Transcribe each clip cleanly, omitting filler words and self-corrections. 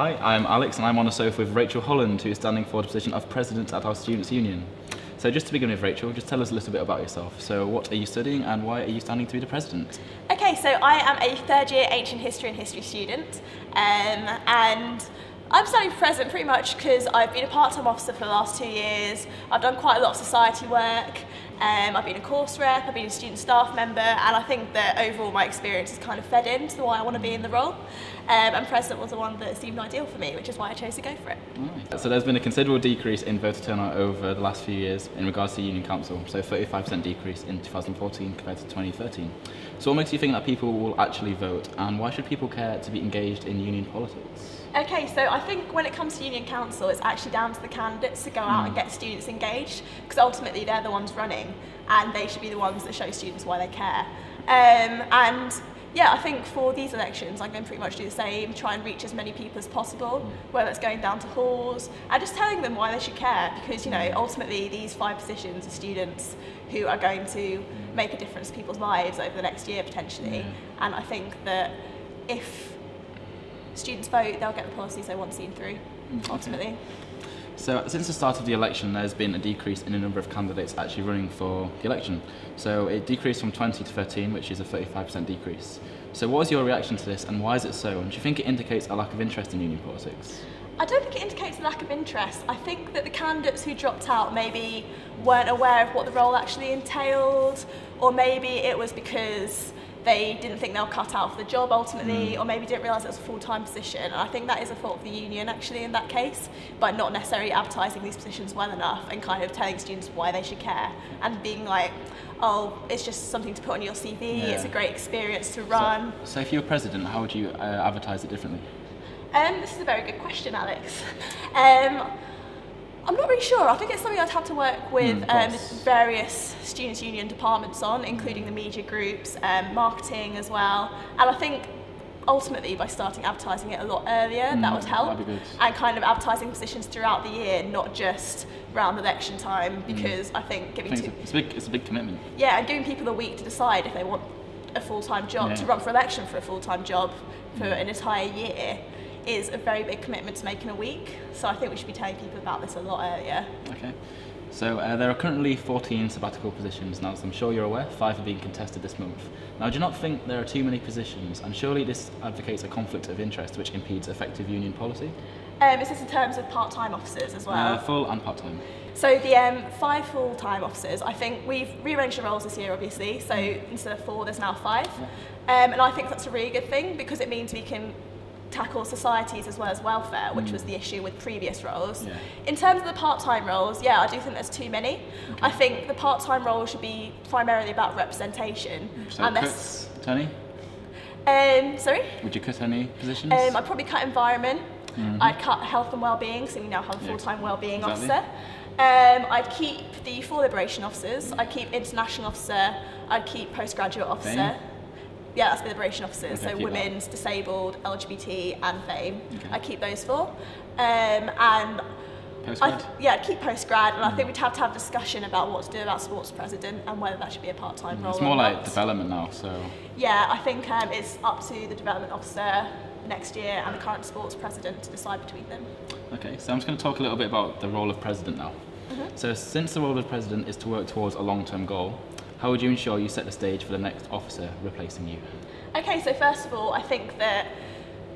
Hi, I'm Alex and I'm on a sofa with Rachel Holland, who is standing for the position of President at our Students' Union. So just to begin with, Rachel, just tell us a little bit about yourself. So what are you studying and why are you standing to be the President? Okay, so I am a third year Ancient History and History student, and I'm studying for President pretty much because I've been a part-time officer for the last 2 years. I've done quite a lot of society work. I've been a course rep, I've been a student staff member, and I think that overall my experience has kind of fed into why I want to be in the role. And President was the one that seemed ideal for me, which is why I chose to go for it. Right. So there's been a considerable decrease in voter turnout over the last few years in regards to Union Council, so 35% decrease in 2014 compared to 2013. So what makes you think that people will actually vote, and why should people care to be engaged in union politics? Okay, so I think when it comes to Union Council, it's actually down to the candidates to go out and get students engaged, because ultimately they're the ones running, and they should be the ones that show students why they care. And yeah, I think for these elections, I'm going to pretty much do the same, try and reach as many people as possible, whether it's going down to halls, and just telling them why they should care, because, you know, ultimately these 5 positions are students who are going to make a difference to people's lives over the next year, potentially. And I think that if students vote, they'll get the policies they want seen through, ultimately. Okay. So since the start of the election, there's been a decrease in the number of candidates actually running for the election. So it decreased from 20 to 13, which is a 35% decrease. So what is your reaction to this, and why is it so? And do you think it indicates a lack of interest in union politics? I don't think it indicates a lack of interest. I think that the candidates who dropped out maybe weren't aware of what the role actually entailed, or maybe it was because they didn't think they were cut out for the job ultimately, or maybe didn't realise it was a full-time position. And I think that is a fault of the union actually in that case, by not necessarily advertising these positions well enough and kind of telling students why they should care, and being like, oh, it's just something to put on your CV, it's a great experience to run. So if you were president, how would you advertise it differently? This is a very good question, Alex. I'm not really sure. I think it's something I'd have to work with various students' union departments on, including the media groups, marketing as well. And I think ultimately by starting advertising it a lot earlier, that would help. That'd be good. And kind of advertising positions throughout the year, not just around election time, because I think giving it's a big commitment. Yeah, and giving people a week to decide if they want a full-time job, to run for election for a full-time job for an entire year, is a very big commitment to make in a week. So I think we should be telling people about this a lot earlier. Okay. So there are currently 14 sabbatical positions. Now, as I'm sure you're aware, 5 are being contested this month. Now, do you not think there are too many positions? And surely this advocates a conflict of interest which impedes effective union policy? Is this in terms of part-time officers as well? Full and part-time. So the 5 full-time officers, I think we've rearranged the roles this year, obviously. So instead of 4, there's now 5. And I think that's a really good thing, because it means we can tackle societies as well as welfare, which was the issue with previous roles. In terms of the part-time roles, I do think there's too many. I think the part-time role should be primarily about representation. So cut any? Sorry? Would you cut any positions? I'd probably cut environment. I'd cut health and well-being, so we now have a full-time well-being officer. I'd keep the full liberation officers. I'd keep international officer. I'd keep postgraduate officer. Yeah, that's the liberation officers, so women's, disabled, LGBT and FAME. I keep those 4. And Postgrad? I'd keep postgrad, and I think we'd have to have a discussion about what to do about sports president and whether that should be a part-time role. It's more like development now, so... Yeah, I think it's up to the development officer next year and the current sports president to decide between them. Okay, so I'm just going to talk a little bit about the role of president now. So since the role of president is to work towards a long-term goal, how would you ensure you set the stage for the next officer replacing you? Okay, so first of all, I think that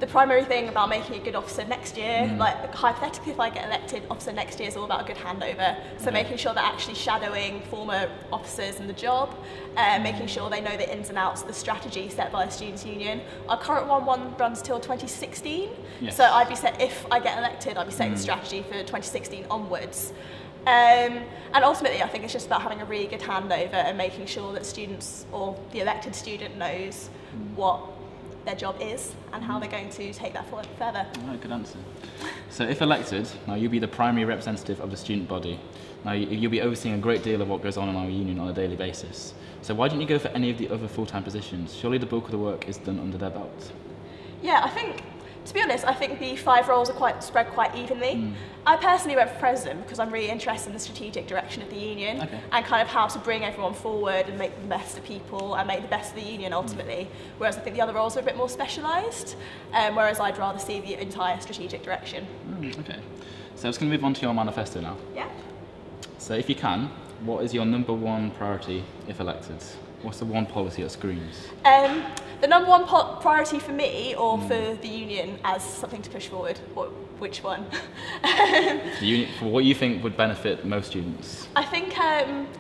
the primary thing about making a good officer next year, like hypothetically if I get elected, officer next year is all about a good handover. So making sure they're actually shadowing former officers in the job, making sure they know the ins and outs of the strategy set by the Students' Union. Our current one runs till 2016, so if I get elected, I'd be setting the strategy for 2016 onwards. And ultimately I think it's just about having a really good handover and making sure that students, or the elected student, knows what their job is and how they're going to take that forward further. Right, good answer. So if elected, now you'll be the primary representative of the student body. Now you'll be overseeing a great deal of what goes on in our union on a daily basis. So why didn't you go for any of the other full-time positions? Surely the bulk of the work is done under their belt. Yeah, I think To be honest, I think the 5 roles are spread quite evenly. I personally went for president because I'm really interested in the strategic direction of the union and kind of how to bring everyone forward and make the best of people and make the best of the union ultimately. Whereas I think the other roles are a bit more specialised, whereas I'd rather see the entire strategic direction. Okay, so I was going to move on to your manifesto now. Yeah. So if you can, what is your #1 priority if elected? What's the one policy that screams? The #1 priority for me, or for the union as something to push forward? Which one? For what you think would benefit most students? I think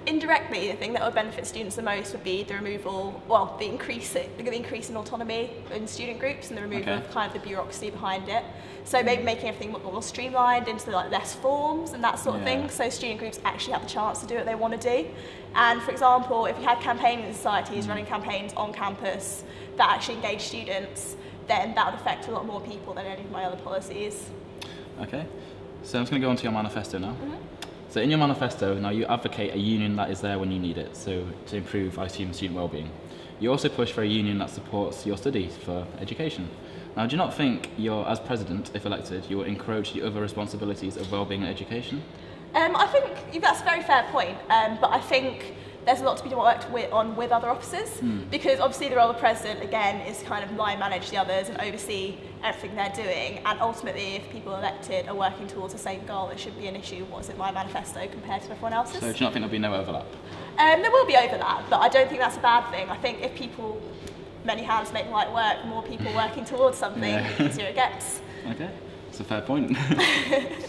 indirectly the thing that would benefit students the most would be the removal, well, the increase in autonomy in student groups and the removal of kind of the bureaucracy behind it. So maybe making everything more streamlined into like less forms and that sort of thing, so student groups actually have the chance to do what they want to do. And for example, if you had campaigning societies running campaigns on campus that actually engage students, then that would affect a lot more people than any of my other policies. Okay, so I'm just going to go on to your manifesto now. So in your manifesto, now you advocate a union that is there when you need it, so to improve, I assume, student well-being. You also push for a union that supports your studies for education. Now, do you not think as president, if elected, you will encroach the other responsibilities of well-being and education? I think that's a very fair point, but I think there's a lot to be worked on with other officers, because obviously the role of president, again, is kind of line manage the others and oversee everything they're doing, and ultimately if people elected are working towards the same goal, it should be an issue what's in my manifesto compared to everyone else's. So do you not think there'll be no overlap? There will be overlap, but I don't think that's a bad thing. I think if many hands make light work, the more people working towards something, the easier it gets. Okay. That's a fair point.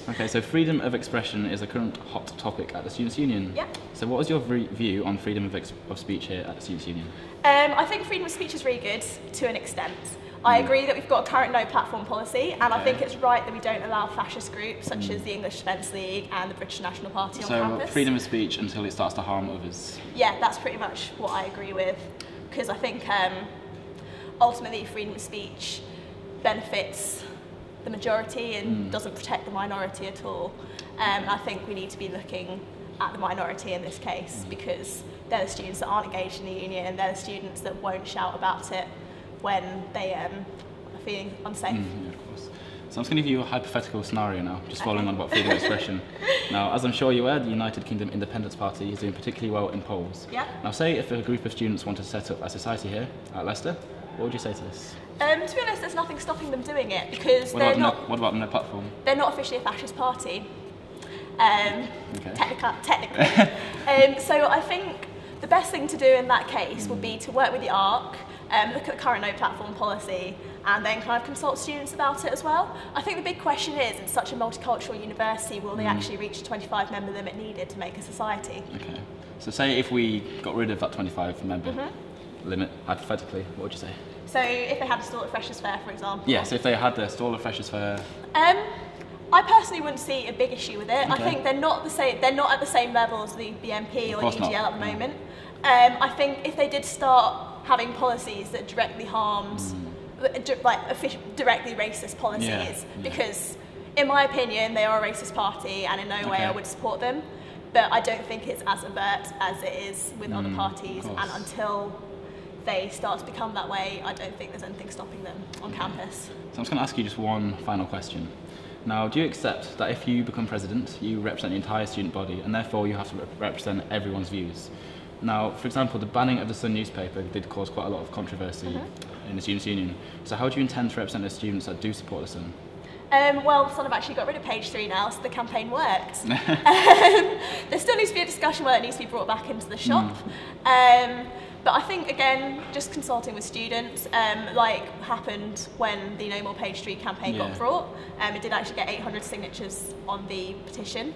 Okay, so freedom of expression is a current hot topic at the Students' Union. Yeah. So what is your view on freedom of speech here at the Students' Union? I think freedom of speech is really good to an extent. I agree that we've got a current no platform policy, and I think it's right that we don't allow fascist groups such as the English Defence League and the British National Party on campus. So freedom of speech until it starts to harm others? Yeah, that's pretty much what I agree with, because I think ultimately freedom of speech benefits the majority and doesn't protect the minority at all. I think we need to be looking at the minority in this case, because they're the students that aren't engaged in the union, and they're the students that won't shout about it when they are feeling unsafe. Yeah, of course. So I'm just going to give you a hypothetical scenario now, just following on about freedom of expression. Now, as I'm sure you're aware, the United Kingdom Independence Party is doing particularly well in polls. Yeah. Now, say if a group of students want to set up a society here at Leicester, what would you say to this? To be honest, there's nothing stopping them doing it, because what about no platform? They're not officially a fascist party, technically. So I think the best thing to do in that case would be to work with the ARC, look at the current no platform policy, and then kind of consult students about it as well. I think the big question is, in such a multicultural university, will they actually reach the 25 member limit needed to make a society? Okay. So say if we got rid of that 25 member limit, hypothetically, what would you say? So if they had a stall at Freshers' Fair, for example? Yes, if they had their stall at Freshers' Fair. I personally wouldn't see a big issue with it. I think they're not the same. They're not at the same level as the BNP or UGL at the moment. I think if they did start having policies that directly harmed, directly racist policies, because in my opinion they are a racist party, and in no way I would support them. But I don't think it's as overt as it is with other parties, and until they start to become that way, I don't think there's anything stopping them on campus. So I'm just going to ask you just one final question. Now, do you accept that if you become president, you represent the entire student body, and therefore you have to represent everyone's views? Now, for example, the banning of the Sun newspaper did cause quite a lot of controversy in the Students' Union. So how do you intend to represent the students that do support the Sun? Well, the Sun have actually got rid of page 3 now, so the campaign worked. There still needs to be a discussion whether it needs to be brought back into the shop. But I think, again, just consulting with students, like happened when the No More Page 3 campaign got brought, it did actually get 800 signatures on the petition,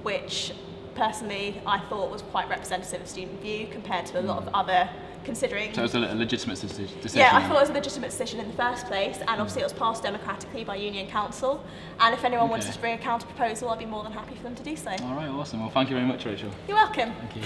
which personally I thought was quite representative of student view compared to a lot of other, considering... So it was a legitimate decision? Yeah, I thought it was a legitimate decision in the first place, and obviously it was passed democratically by Union Council, and if anyone wanted to bring a counter proposal, I'd be more than happy for them to do so. All right, awesome. Well, thank you very much, Rachel. You're welcome. Thank you.